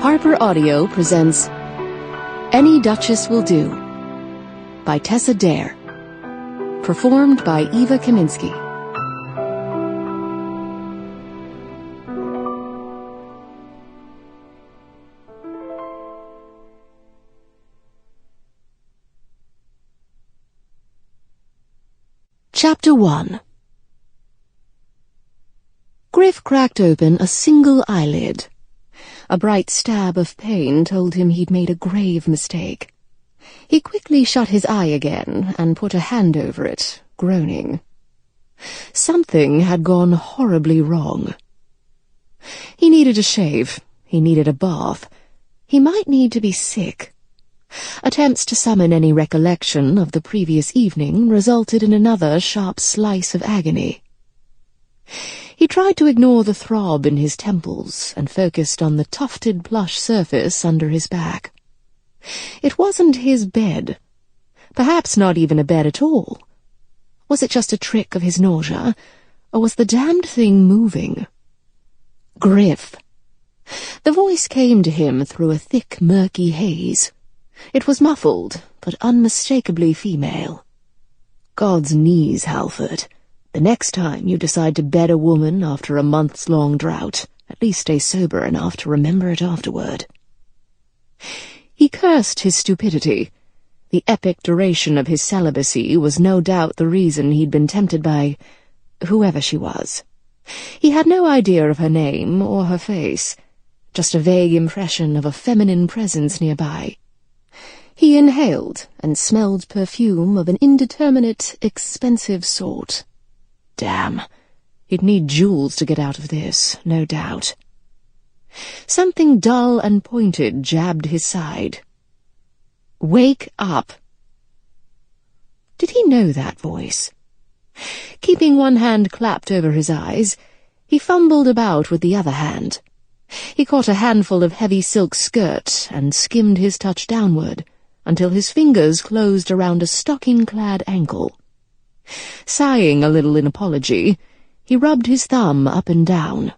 Harper Audio presents Any Duchess Will Do by Tessa Dare. Performed by Eva Kaminsky. Chapter 1. Griff cracked open a single eyelid. A bright stab of pain told him he'd made a grave mistake. He quickly shut his eye again and put a hand over it, groaning. Something had gone horribly wrong. He needed a shave. He needed a bath. He might need to be sick. Attempts to summon any recollection of the previous evening resulted in another sharp slice of agony. He tried to ignore the throb in his temples and focused on the tufted plush surface under his back. It wasn't his bed. Perhaps not even a bed at all. Was it just a trick of his nausea, or was the damned thing moving? Griff. The voice came to him through a thick, murky haze. It was muffled, but unmistakably female. God's knees, Halford. The next time you decide to bed a woman after a months-long drought, at least stay sober enough to remember it afterward. He cursed his stupidity. The epic duration of his celibacy was no doubt the reason he'd been tempted by whoever she was. He had no idea of her name or her face, just a vague impression of a feminine presence nearby. He inhaled and smelled perfume of an indeterminate, expensive sort. Damn, he'd need jewels to get out of this, no doubt. Something dull and pointed jabbed his side. Wake up! Did he know that voice? Keeping one hand clapped over his eyes, he fumbled about with the other hand. He caught a handful of heavy silk skirt and skimmed his touch downward until his fingers closed around a stocking-clad ankle. Sighing a little in apology, he rubbed his thumb up and down.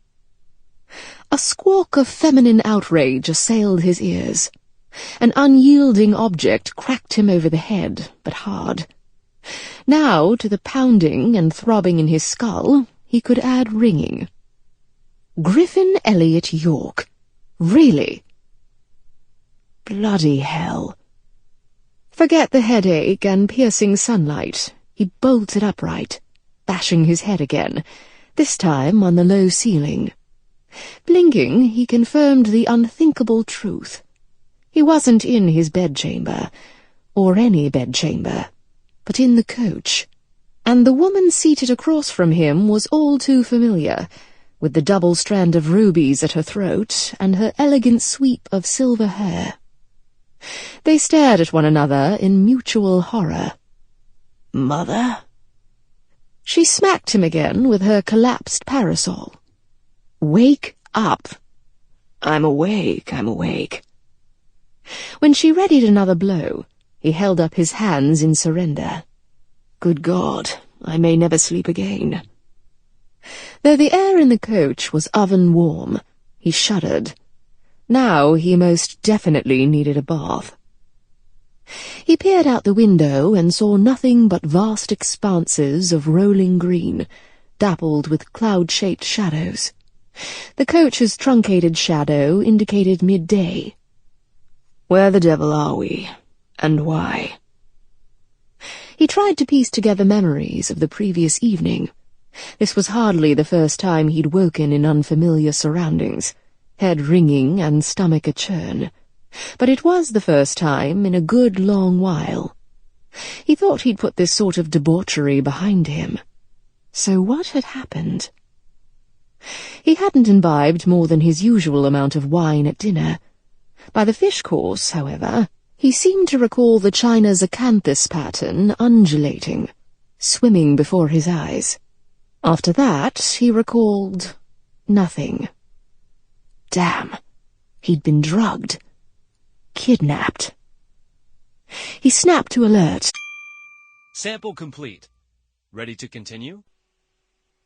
A squawk of feminine outrage assailed his ears. An unyielding object cracked him over the head, but hard. Now, to the pounding and throbbing in his skull, he could add ringing. Griffin York. Really? Bloody hell. Forget the headache and piercing sunlight. He bolted upright, bashing his head again, this time on the low ceiling. Blinking, he confirmed the unthinkable truth. He wasn't in his bedchamber, or any bedchamber, but in the coach. And the woman seated across from him was all too familiar, with the double strand of rubies at her throat and her elegant sweep of silver hair. They stared at one another in mutual horror. Mother? She smacked him again with her collapsed parasol. Wake up. I'm awake. When she readied another blow, he held up his hands in surrender. Good God, I may never sleep again. Though the air in the coach was oven warm, he shuddered. Now he most definitely needed a bath. He peered out the window and saw nothing but vast expanses of rolling green, dappled with cloud-shaped shadows. The coach's truncated shadow indicated midday. Where the devil are we, and why? He tried to piece together memories of the previous evening. This was hardly the first time he'd woken in unfamiliar surroundings, head ringing and stomach a-churn. But it was the first time in a good long while. He thought he'd put this sort of debauchery behind him. So what had happened? He hadn't imbibed more than his usual amount of wine at dinner. By the fish course, however, he seemed to recall the China's acanthus pattern undulating, swimming before his eyes. After that, he recalled nothing. Damn, he'd been drugged. Kidnapped. He snapped to alert. Sample complete. Ready to continue?